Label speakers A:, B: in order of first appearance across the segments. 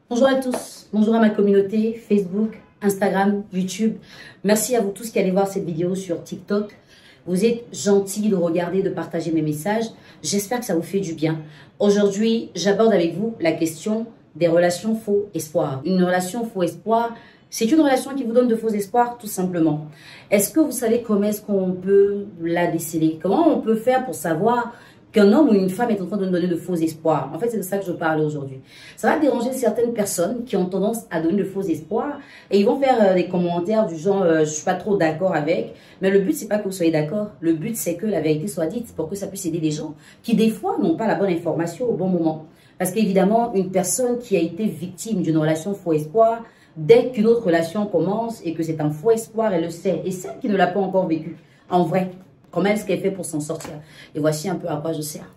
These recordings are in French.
A: Bonjour à tous, bonjour à ma communauté Facebook, Instagram, YouTube. Merci à vous tous qui allez voir cette vidéo sur TikTok. Vous êtes gentils de regarder, de partager mes messages. J'espère que ça vous fait du bien. Aujourd'hui, j'aborde avec vous la question des relations faux espoirs. Une relation faux espoir, c'est une relation qui vous donne de faux espoirs, tout simplement. Est-ce que vous savez comment est-ce qu'on peut la déceler? Comment on peut faire pour savoir qu'un homme ou une femme est en train de nous donner de faux espoirs? En fait, c'est de ça que je parle aujourd'hui. Ça va déranger certaines personnes qui ont tendance à donner de faux espoirs et ils vont faire des commentaires du genre je suis pas trop d'accord avec. Mais le but, c'est pas que vous soyez d'accord. Le but, c'est que la vérité soit dite pour que ça puisse aider les gens qui, des fois, n'ont pas la bonne information au bon moment. Parce qu'évidemment, une personne qui a été victime d'une relation faux espoir, dès qu'une autre relation commence et que c'est un faux espoir, elle le sait. Et celle qui ne l'a pas encore vécu, en vrai, comment est-ce qu'elle fait pour s'en sortir? Et voici un peu à quoi je sers.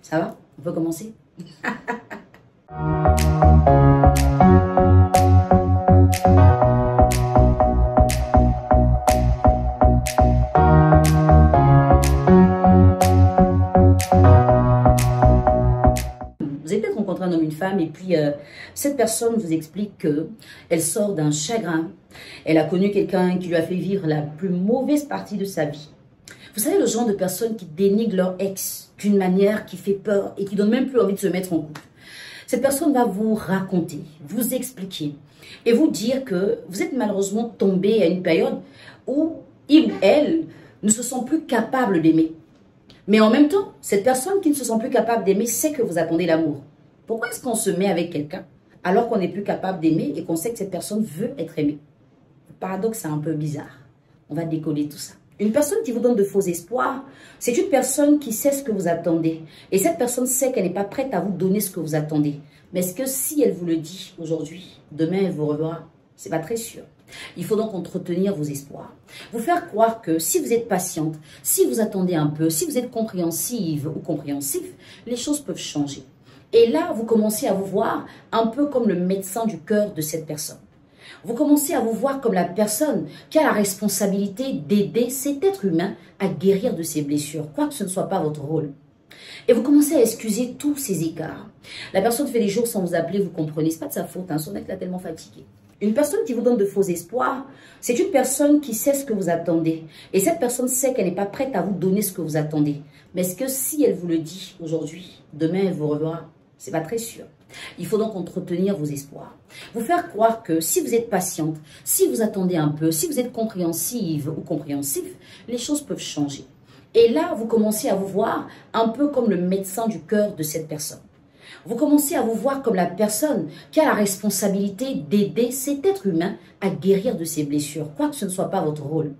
A: Ça va? On peut commencer? Vous avez peut-être rencontré un homme, une femme, et puis cette personne vous explique qu'elle sort d'un chagrin. Elle a connu quelqu'un qui lui a fait vivre la plus mauvaise partie de sa vie. Vous savez, le genre de personnes qui dénigrent leur ex d'une manière qui fait peur et qui donne même plus envie de se mettre en couple. Cette personne va vous raconter, vous expliquer et vous dire que vous êtes malheureusement tombé à une période où il ou elle ne se sent plus capable d'aimer. Mais en même temps, cette personne qui ne se sent plus capable d'aimer sait que vous attendez l'amour. Pourquoi est-ce qu'on se met avec quelqu'un alors qu'on n'est plus capable d'aimer et qu'on sait que cette personne veut être aimée? Le paradoxe, c'est un peu bizarre. On va décoller tout ça. Une personne qui vous donne de faux espoirs, c'est une personne qui sait ce que vous attendez. Et cette personne sait qu'elle n'est pas prête à vous donner ce que vous attendez. Mais est-ce que si elle vous le dit aujourd'hui, demain elle vous reverra? C'est pas très sûr. Il faut donc entretenir vos espoirs. Vous faire croire que si vous êtes patiente, si vous attendez un peu, si vous êtes compréhensive ou compréhensif, les choses peuvent changer. Et là, vous commencez à vous voir un peu comme le médecin du cœur de cette personne. Vous commencez à vous voir comme la personne qui a la responsabilité d'aider cet être humain à guérir de ses blessures, quoique ce ne soit pas votre rôle. Et vous commencez à excuser tous ces écarts. La personne fait des jours sans vous appeler, vous comprenez, c'est pas de sa faute, son ex l'a tellement fatigué. Une personne qui vous donne de faux espoirs, c'est une personne qui sait ce que vous attendez. Et cette personne sait qu'elle n'est pas prête à vous donner ce que vous attendez. Mais est-ce que si elle vous le dit aujourd'hui, demain elle vous reverra? C'est pas très sûr. Il faut donc entretenir vos espoirs. Vous faire croire que si vous êtes patiente, si vous attendez un peu, si vous êtes compréhensive ou compréhensif, les choses peuvent changer. Et là, vous commencez à vous voir un peu comme le médecin du cœur de cette personne. Vous commencez à vous voir comme la personne qui a la responsabilité d'aider cet être humain à guérir de ses blessures, quoique ce ne soit pas votre rôle.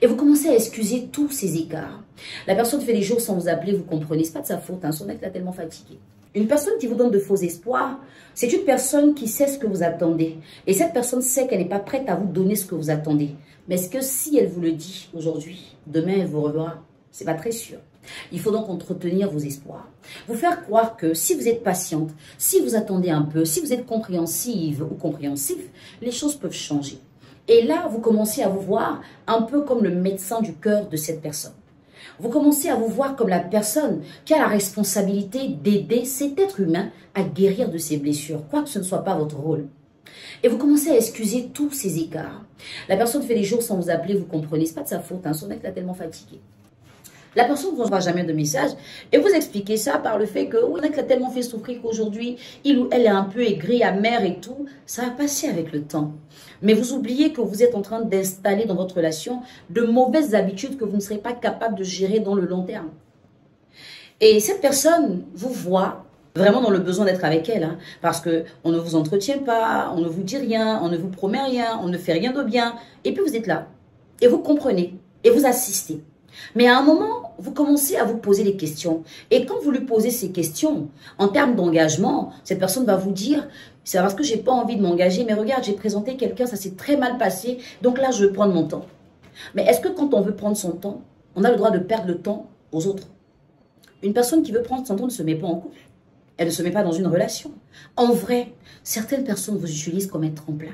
A: Et vous commencez à excuser tous ces écarts. La personne fait des jours sans vous appeler, vous comprenez, c'est pas de sa faute, son ex l'a tellement fatigué. Une personne qui vous donne de faux espoirs, c'est une personne qui sait ce que vous attendez. Et cette personne sait qu'elle n'est pas prête à vous donner ce que vous attendez. Mais est-ce que si elle vous le dit aujourd'hui, demain elle vous reverra? C'est pas très sûr. Il faut donc entretenir vos espoirs. Vous faire croire que si vous êtes patiente, si vous attendez un peu, si vous êtes compréhensive ou compréhensif, les choses peuvent changer. Et là, vous commencez à vous voir un peu comme le médecin du cœur de cette personne. Vous commencez à vous voir comme la personne qui a la responsabilité d'aider cet être humain à guérir de ses blessures, quoique ce ne soit pas votre rôle. Et vous commencez à excuser tous ces écarts. La personne fait des jours sans vous appeler, vous comprenez, c'est pas de sa faute, son ex l'a tellement fatigué. La personne ne vous envoie jamais de message et vous expliquez ça par le fait que le mec l'a tellement fait souffrir qu'aujourd'hui, il ou elle est un peu aigri, amer et tout. Ça va passer avec le temps. Mais vous oubliez que vous êtes en train d'installer dans votre relation de mauvaises habitudes que vous ne serez pas capable de gérer dans le long terme. Et cette personne vous voit vraiment dans le besoin d'être avec elle, parce qu'on ne vous entretient pas, on ne vous dit rien, on ne vous promet rien, on ne fait rien de bien. Et puis vous êtes là et vous comprenez et vous assistez. Mais à un moment, vous commencez à vous poser des questions. Et quand vous lui posez ces questions, en termes d'engagement, cette personne va vous dire, c'est parce que j'ai pas envie de m'engager, mais regarde, j'ai présenté quelqu'un, ça s'est très mal passé, donc là, je veux prendre mon temps. Mais est-ce que quand on veut prendre son temps, on a le droit de perdre le temps aux autres? Une personne qui veut prendre son temps ne se met pas en couple. Elle ne se met pas dans une relation. En vrai, certaines personnes vous utilisent comme un tremplin.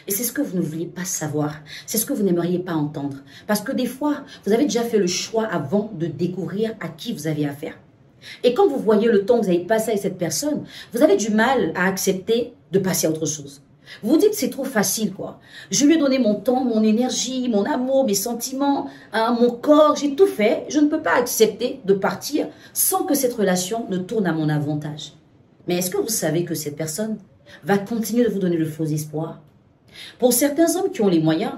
A: Et c'est ce que vous ne vouliez pas savoir. C'est ce que vous n'aimeriez pas entendre. Parce que des fois, vous avez déjà fait le choix avant de découvrir à qui vous avez affaire. Et quand vous voyez le temps que vous avez passé avec cette personne, vous avez du mal à accepter de passer à autre chose. Vous vous dites c'est trop facile quoi. Je lui ai donné mon temps, mon énergie, mon amour, mes sentiments, hein, mon corps, j'ai tout fait. Je ne peux pas accepter de partir sans que cette relation ne tourne à mon avantage. Mais est-ce que vous savez que cette personne va continuer de vous donner le faux espoir? Pour certains hommes qui ont les moyens,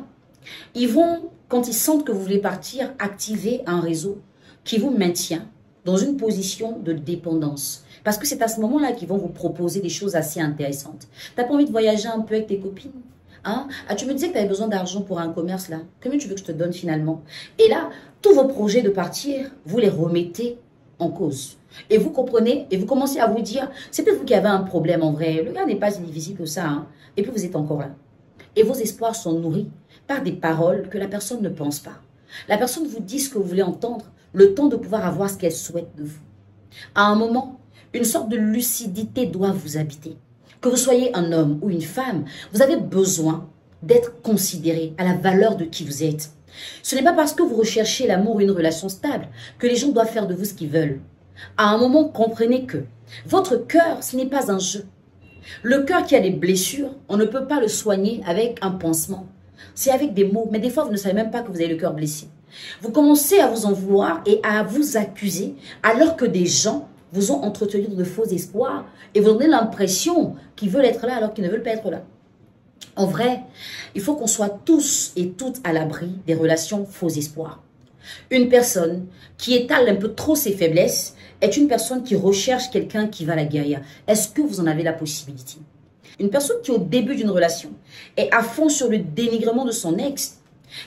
A: ils vont, quand ils sentent que vous voulez partir, activer un réseau qui vous maintient dans une position de dépendance. Parce que c'est à ce moment-là qu'ils vont vous proposer des choses assez intéressantes. Tu n'as pas envie de voyager un peu avec tes copines? Hein? Ah, tu me disais que tu avais besoin d'argent pour un commerce là. Combien tu veux que je te donne finalement? Et là, tous vos projets de partir, vous les remettez en cause. Et vous comprenez, et vous commencez à vous dire, c'est peut-être vous qui avez un problème en vrai. Le gars n'est pas si difficile que ça. Hein? Et puis vous êtes encore là. Et vos espoirs sont nourris par des paroles que la personne ne pense pas. La personne vous dit ce que vous voulez entendre, le temps de pouvoir avoir ce qu'elle souhaite de vous. À un moment, une sorte de lucidité doit vous habiter. Que vous soyez un homme ou une femme, vous avez besoin d'être considéré à la valeur de qui vous êtes. Ce n'est pas parce que vous recherchez l'amour ou une relation stable que les gens doivent faire de vous ce qu'ils veulent. À un moment, comprenez que votre cœur, ce n'est pas un jeu. Le cœur qui a des blessures, on ne peut pas le soigner avec un pansement. C'est avec des mots, mais des fois, vous ne savez même pas que vous avez le cœur blessé. Vous commencez à vous en vouloir et à vous accuser alors que des gens vous ont entretenu de faux espoirs et vous donnez l'impression qu'ils veulent être là alors qu'ils ne veulent pas être là. En vrai, il faut qu'on soit tous et toutes à l'abri des relations faux espoirs. Une personne qui étale un peu trop ses faiblesses est une personne qui recherche quelqu'un qui va la guérir. Est-ce que vous en avez la possibilité? Une personne qui au début d'une relation est à fond sur le dénigrement de son ex,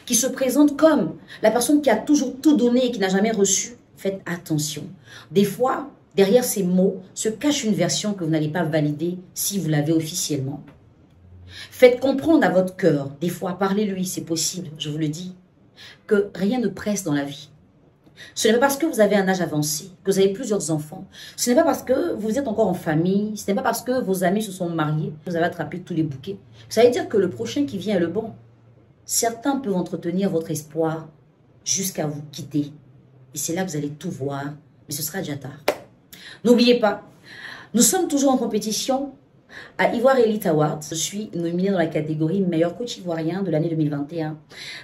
A: qui se présente comme la personne qui a toujours tout donné et qui n'a jamais reçu, faites attention. Des fois, derrière ces mots se cache une version que vous n'allez pas valider si vous l'avez officiellement. Faites comprendre à votre cœur, des fois, parlez-lui, c'est possible, je vous le dis, que rien ne presse dans la vie. Ce n'est pas parce que vous avez un âge avancé, que vous avez plusieurs enfants. Ce n'est pas parce que vous êtes encore en famille. Ce n'est pas parce que vos amis se sont mariés que vous avez attrapé tous les bouquets. Ça veut dire que le prochain qui vient est le bon. Certains peuvent entretenir votre espoir jusqu'à vous quitter. Et c'est là que vous allez tout voir. Mais ce sera déjà tard. N'oubliez pas, nous sommes toujours en compétition à Ivoire Elite Awards. Je suis nominée dans la catégorie meilleur coach ivoirien de l'année 2021.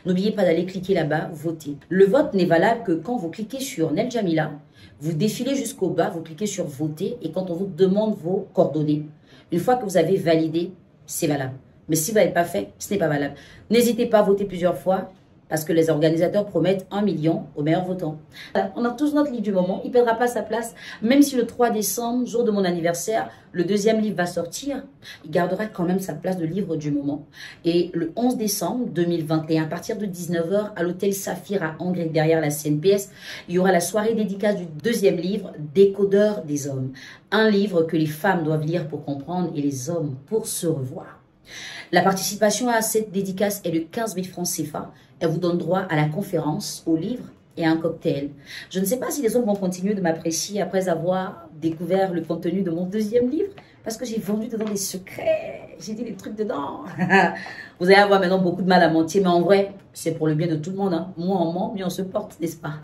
A: N'oubliez pas d'aller cliquer là-bas, voter. Le vote n'est valable que quand vous cliquez sur Nel Jamila, vous défilez jusqu'au bas, vous cliquez sur voter et quand on vous demande vos coordonnées. Une fois que vous avez validé, c'est valable. Mais si vous n'avez pas fait, ce n'est pas valable. N'hésitez pas à voter plusieurs fois parce que les organisateurs promettent 1 million aux meilleurs votants. Voilà, on a tous notre livre du moment, il ne perdra pas sa place. Même si le 3 décembre, jour de mon anniversaire, le deuxième livre va sortir, il gardera quand même sa place de livre du moment. Et le 11 décembre 2021, à partir de 19 h, à l'hôtel Saphir à Angers, derrière la CNPS, il y aura la soirée dédicace du deuxième livre, Décodeur des hommes. Un livre que les femmes doivent lire pour comprendre et les hommes pour se revoir. La participation à cette dédicace est de 15 000 francs CFA. Elle vous donne droit à la conférence, au livre et à un cocktail. Je ne sais pas si les hommes vont continuer de m'apprécier après avoir découvert le contenu de mon deuxième livre, parce que j'ai vendu dedans des secrets, j'ai dit des trucs dedans. Vous allez avoir maintenant beaucoup de mal à mentir, mais en vrai, c'est pour le bien de tout le monde. Hein. Moins on ment, mieux on se porte, n'est-ce pas?